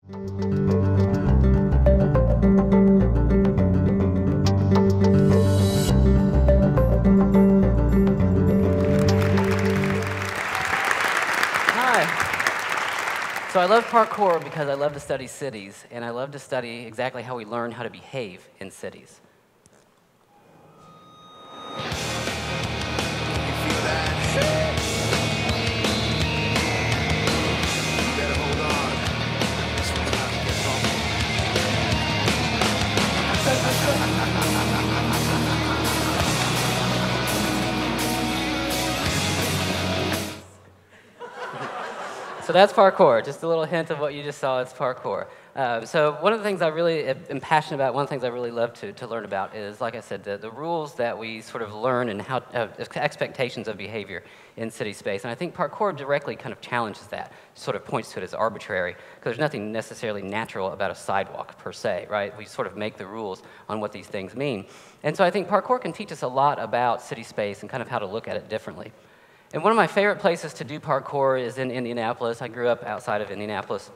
So I love parkour because I love to study cities, and I love to study exactly how we learn how to behave in cities. So that's parkour. Just a little hint of what you just saw. It's parkour. So one of the things I really am passionate about, one of the things I really love to learn about is, like I said, the rules that we sort of learn and how expectations of behavior in city space. And I think parkour directly kind of challenges that, sort of points to it as arbitrary, because there's nothing necessarily natural about a sidewalk per se, right? We sort of make the rules on what these things mean. And so I think parkour can teach us a lot about city space and kind of how to look at it differently. And one of my favorite places to do parkour is in Indianapolis. I grew up outside of Indianapolis.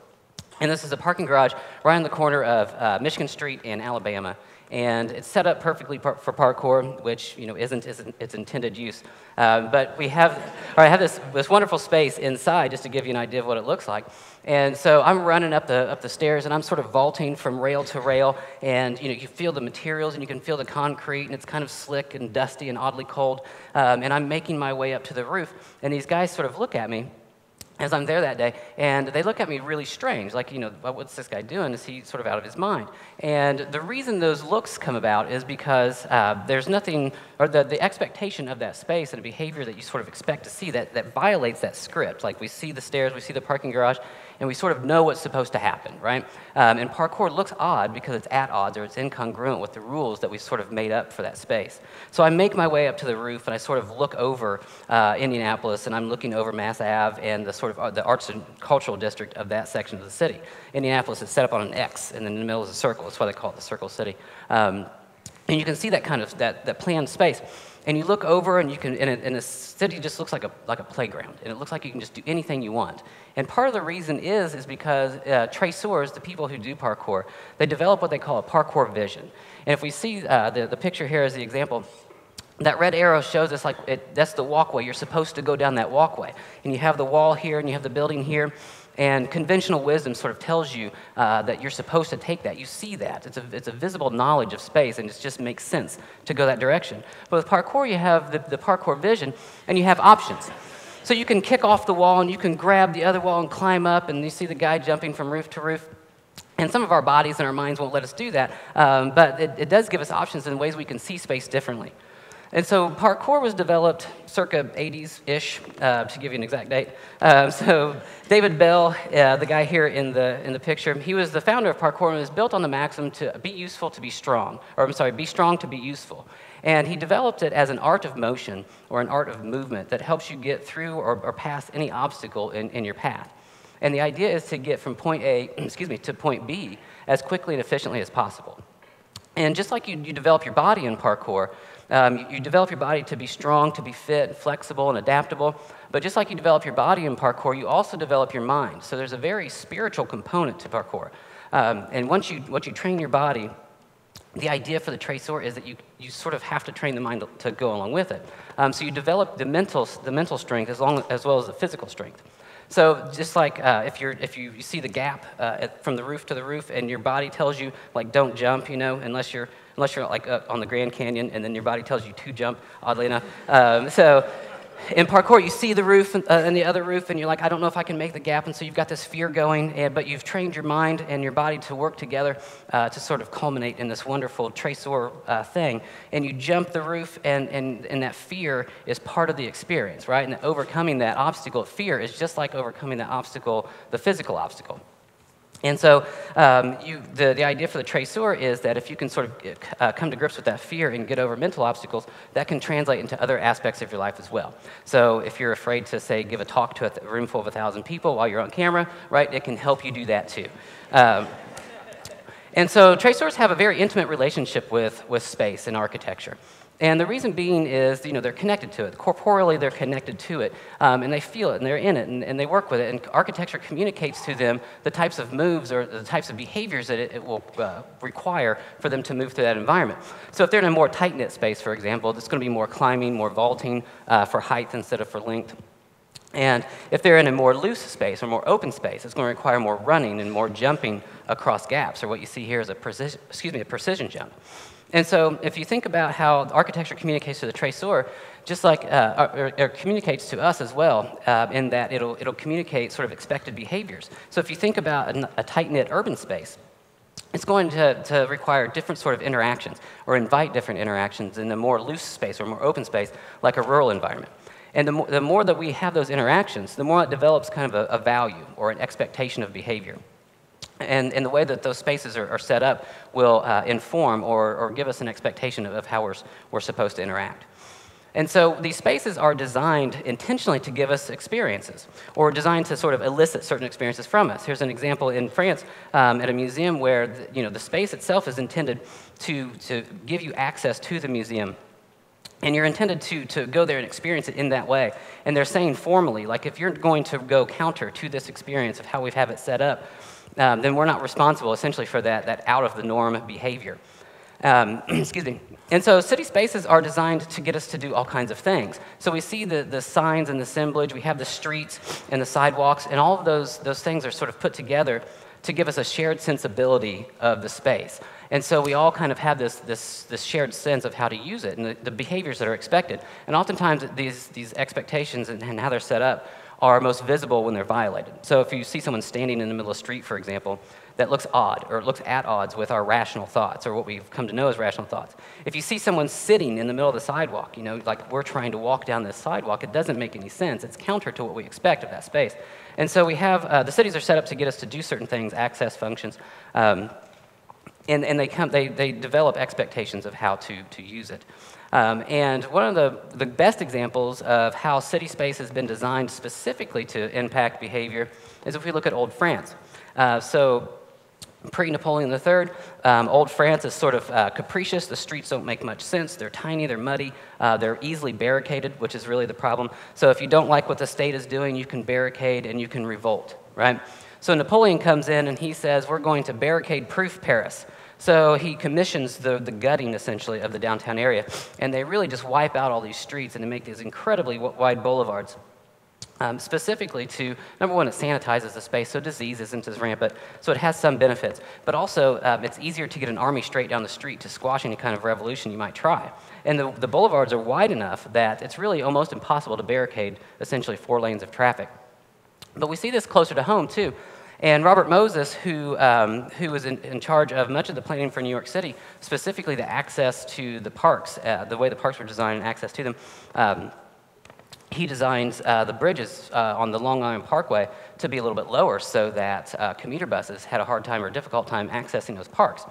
And this is a parking garage right on the corner of Michigan Street and Alabama. And it's set up perfectly for parkour, which isn't its intended use. But I have this wonderful space inside, just to give you an idea of what it looks like. And so I'm running up the stairs, and I'm sort of vaulting from rail to rail. And you feel the materials, and you can feel the concrete, and it's kind of slick and dusty and oddly cold. And I'm making my way up to the roof, and these guys sort of look at me as I'm there that day, and they look at me really strange, like, what's this guy doing? Is he sort of out of his mind? And the reason those looks come about is because there's nothing, or the expectation of that space and a behavior that you sort of expect to see that violates that script. Like, we see the stairs, we see the parking garage, and we sort of know what's supposed to happen, right? And parkour looks odd because it's at odds, or it's incongruent with the rules that we sort of made up for that space. So I make my way up to the roof, and I sort of look over Indianapolis, and I'm looking over Mass Ave and the arts and cultural district of that section of the city. Indianapolis is set up on an X, and in the middle is a circle. That's why they call it the Circle City. And you can see that kind of that planned space. And you look over, and and the city just looks like a playground, and it looks like you can just do anything you want. And part of the reason is because traceurs, the people who do parkour, they develop what they call a parkour vision. And if we see the picture here as the example, that red arrow shows us that's the walkway. You're supposed to go down that walkway, and you have the wall here, and you have the building here. And conventional wisdom sort of tells you that you're supposed to take that. You see that. It's a visible knowledge of space, and it just makes sense to go that direction. But with parkour, you have the parkour vision, and you have options. So you can kick off the wall, and you can grab the other wall and climb up, and you see the guy jumping from roof to roof. And some of our bodies and our minds won't let us do that, but it does give us options in ways we can see space differently. And so parkour was developed circa 80s-ish, to give you an exact date. So David Bell, the guy here in the picture, he was the founder of parkour, and it was built on the maxim to be useful to be strong, or I'm sorry, be strong to be useful. And he developed it as an art of motion, or an art of movement that helps you get through or past any obstacle in your path. And the idea is to get from point A, to point B as quickly and efficiently as possible. And just like you develop your body in parkour, you develop your body to be strong, to be fit, flexible, and adaptable. But just like you develop your body in parkour, you also develop your mind. So there's a very spiritual component to parkour. And once you train your body, the idea for the traceur is that you sort of have to train the mind to go along with it. So you develop the mental strength as well as the physical strength. So just like if you see the gap from the roof to the roof, and your body tells you, like, don't jump, unless you're like on the Grand Canyon, and then your body tells you to jump, oddly enough. So in parkour, you see the roof and the other roof, and you're like, I don't know if I can make the gap, and so you've got this fear going, but you've trained your mind and your body to work together to sort of culminate in this wonderful traceur thing, and you jump the roof, and that fear is part of the experience, right? And overcoming that obstacle, fear, is just like overcoming that obstacle, the physical obstacle. And so the idea for the traceur is that if you can sort of come to grips with that fear and get over mental obstacles, that can translate into other aspects of your life as well. So if you're afraid to, say, give a talk to a room full of 1,000 people while you're on camera, right, it can help you do that too. And so traceurs have a very intimate relationship with space and architecture. And the reason being is, they're connected to it. Corporeally, they're connected to it, and they feel it, and they're in it, and they work with it. And architecture communicates to them the types of moves or the types of behaviors that it will require for them to move through that environment. So if they're in a more tight-knit space, for example, it's going to be more climbing, more vaulting for height instead of for length. And if they're in a more loose space or more open space, it's going to require more running and more jumping across gaps, or what you see here is a precision jump. And so if you think about how architecture communicates to the traceur, just like, or communicates to us as well, in that it'll communicate sort of expected behaviors. So if you think about a tight-knit urban space, it's going to require different sort of interactions, or invite different interactions in a more loose space or more open space, like a rural environment. And the more that we have those interactions, the more it develops kind of a value or an expectation of behavior. And the way that those spaces are set up will inform or give us an expectation of how we're supposed to interact. And so these spaces are designed intentionally to give us experiences, or designed to sort of elicit certain experiences from us. Here's an example in France at a museum where the space itself is intended to give you access to the museum. And you're intended to go there and experience it in that way. And they're saying formally, like, if you're going to go counter to this experience of how we have it set up, then we're not responsible, essentially, for that out-of-the-norm behavior. Excuse me. And so city spaces are designed to get us to do all kinds of things. So we see the signs and the assemblage, we have the streets and the sidewalks, and all of those things are sort of put together to give us a shared sensibility of the space. And so we all kind of have this shared sense of how to use it and the behaviors that are expected. And oftentimes these expectations and how they're set up are most visible when they're violated. So if you see someone standing in the middle of the street, for example, that looks odd, or looks at odds with our rational thoughts, or what we've come to know as rational thoughts. If you see someone sitting in the middle of the sidewalk, like we're trying to walk down this sidewalk, it doesn't make any sense. It's counter to what we expect of that space. And so we have, the cities are set up to get us to do certain things, access functions, and they develop expectations of how to use it. And one of the best examples of how city space has been designed specifically to impact behavior is if we look at old France. So pre-Napoleon III, old France is sort of capricious. The streets don't make much sense. They're tiny, they're muddy, they're easily barricaded, which is really the problem. So if you don't like what the state is doing, you can barricade and you can revolt, right? So Napoleon comes in and he says, we're going to barricade-proof Paris. So he commissions the gutting, essentially, of the downtown area, and they really just wipe out all these streets and they make these incredibly wide boulevards. Specifically to, number one, it sanitizes the space, so disease isn't as rampant, so it has some benefits. But also, it's easier to get an army straight down the street to squash any kind of revolution you might try. And the boulevards are wide enough that it's really almost impossible to barricade, essentially, 4 lanes of traffic. But we see this closer to home, too. And Robert Moses, who was in charge of much of the planning for New York City, specifically the access to the parks, the way the parks were designed and access to them, he designed the bridges on the Long Island Parkway to be a little bit lower so that commuter buses had a hard time or difficult time accessing those parks.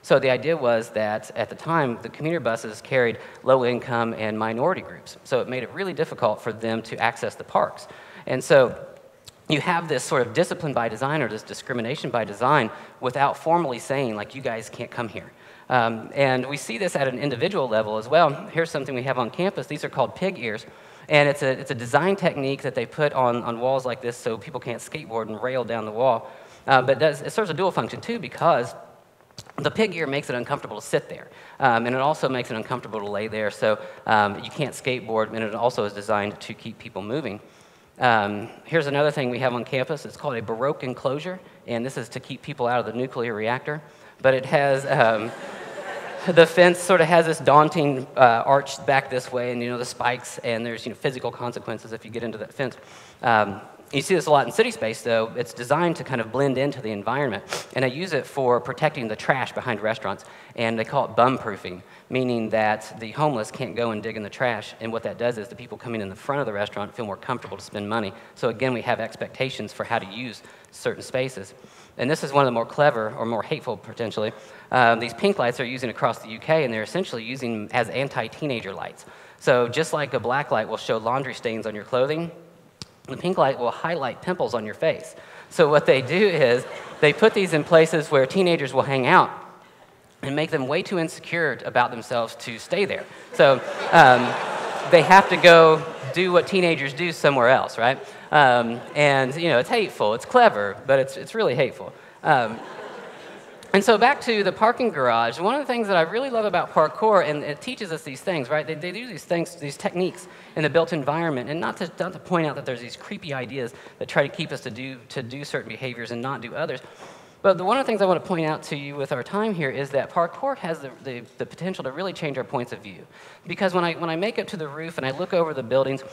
So the idea was that at the time, the commuter buses carried low-income and minority groups. So it made it really difficult for them to access the parks. And so you have this sort of discipline by design or this discrimination by design without formally saying, like, you guys can't come here. And we see this at an individual level as well. Here's something we have on campus. These are called pig ears. And it's a design technique that they put on walls like this so people can't skateboard and rail down the wall. But it serves a dual function, too, because the pig ear makes it uncomfortable to sit there. And it also makes it uncomfortable to lay there, so you can't skateboard, and it also is designed to keep people moving. Here's another thing we have on campus. It's called a Baroque Enclosure, and this is to keep people out of the nuclear reactor. But it has, the fence sort of has this daunting arch back this way, and the spikes, and there's physical consequences if you get into that fence. You see this a lot in city space, though. It's designed to kind of blend into the environment, and they use it for protecting the trash behind restaurants, and they call it bum-proofing, meaning that the homeless can't go and dig in the trash, and what that does is the people coming in the front of the restaurant feel more comfortable to spend money. So again, we have expectations for how to use certain spaces. And this is one of the more clever, or more hateful, potentially. These pink lights they're using across the UK, and they're essentially using as anti-teenager lights. So just like a black light will show laundry stains on your clothing, the pink light will highlight pimples on your face. So what they do is they put these in places where teenagers will hang out. and make them way too insecure about themselves to stay there. So they have to go do what teenagers do somewhere else, right? And you know, it's hateful, it's clever, but it's really hateful. And so back to the parking garage, one of the things that I really love about parkour, and it teaches us these things, right? They do these things, these techniques in the built environment, and not to point out that there's these creepy ideas that try to keep us to do certain behaviors and not do others. But one of the things I want to point out to you with our time here is that parkour has the potential to really change our points of view. Because when I make it to the roof and I look over the buildings,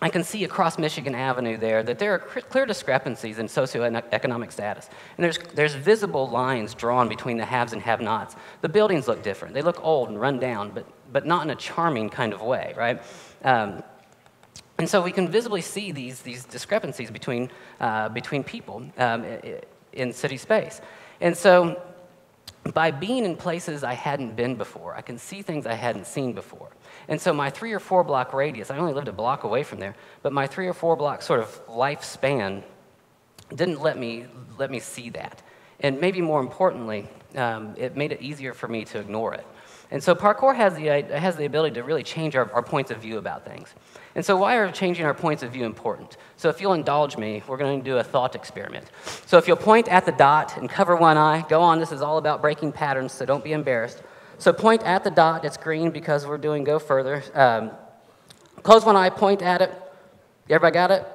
I can see across Michigan Avenue there that there are clear discrepancies in socioeconomic status. And there's visible lines drawn between the haves and have-nots. The buildings look different. They look old and run down, but not in a charming kind of way, right? And so we can visibly see these discrepancies between people in city space. And so by being in places I hadn't been before, I can see things I hadn't seen before. And so my 3 or 4 block radius, I only lived a block away from there, but my 3 or 4 block sort of lifespan didn't let me see that. And maybe more importantly, it made it easier for me to ignore it. And so parkour has the ability to really change our points of view about things. And so why are changing our points of view important? So if you'll indulge me, we're going to do a thought experiment. So if you'll point at the dot and cover one eye, go on, this is all about breaking patterns, so don't be embarrassed. So point at the dot, it's green because we're doing go further. Close one eye, point at it. Everybody got it?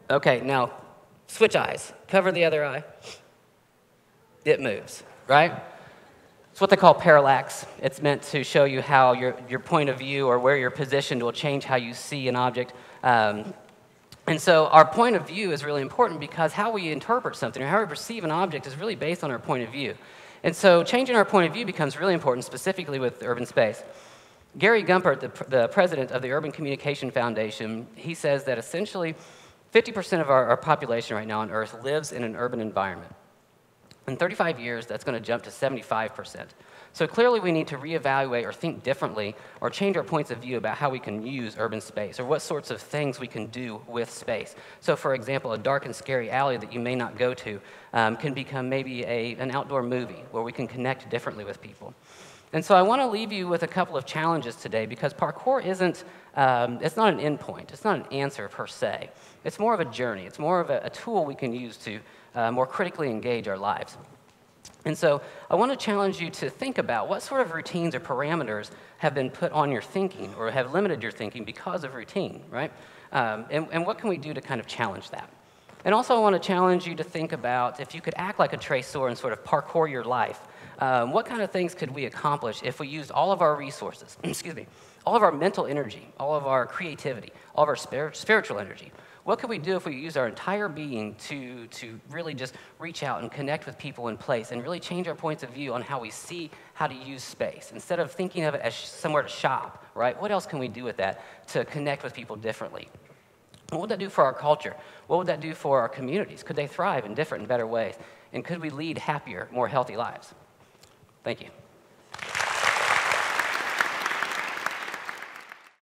Okay, now switch eyes. Cover the other eye. It moves, right? It's what they call parallax. It's meant to show you how your point of view or where you're positioned will change how you see an object. And so our point of view is really important because how we interpret something or how we perceive an object is really based on our point of view. And so changing our point of view becomes really important, specifically with urban space. Gary Gumpert, the president of the Urban Communication Foundation, he says that essentially 50% of our population right now on Earth lives in an urban environment. In 35 years, that's going to jump to 75%. So clearly we need to reevaluate or think differently or change our points of view about how we can use urban space or what sorts of things we can do with space. So for example, a dark and scary alley that you may not go to can become maybe an outdoor movie where we can connect differently with people. And so I want to leave you with a couple of challenges today because parkour isn't, it's not an endpoint. It's not an answer per se. It's more of a journey. It's more of a tool we can use to more critically engage our lives. And so I want to challenge you to think about what sort of routines or parameters have been put on your thinking or have limited your thinking because of routine, right? And what can we do to kind of challenge that? And also I want to challenge you to think about if you could act like a traceur and sort of parkour your life, what kind of things could we accomplish if we used all of our resources, excuse me, all of our mental energy, all of our creativity, all of our spiritual energy? What could we do if we use our entire being to really just reach out and connect with people in place and really change our points of view on how we see how to use space? Instead of thinking of it as somewhere to shop, right? What else can we do with that to connect with people differently? What would that do for our culture? What would that do for our communities? Could they thrive in different and better ways? And could we lead happier, more healthy lives? Thank you.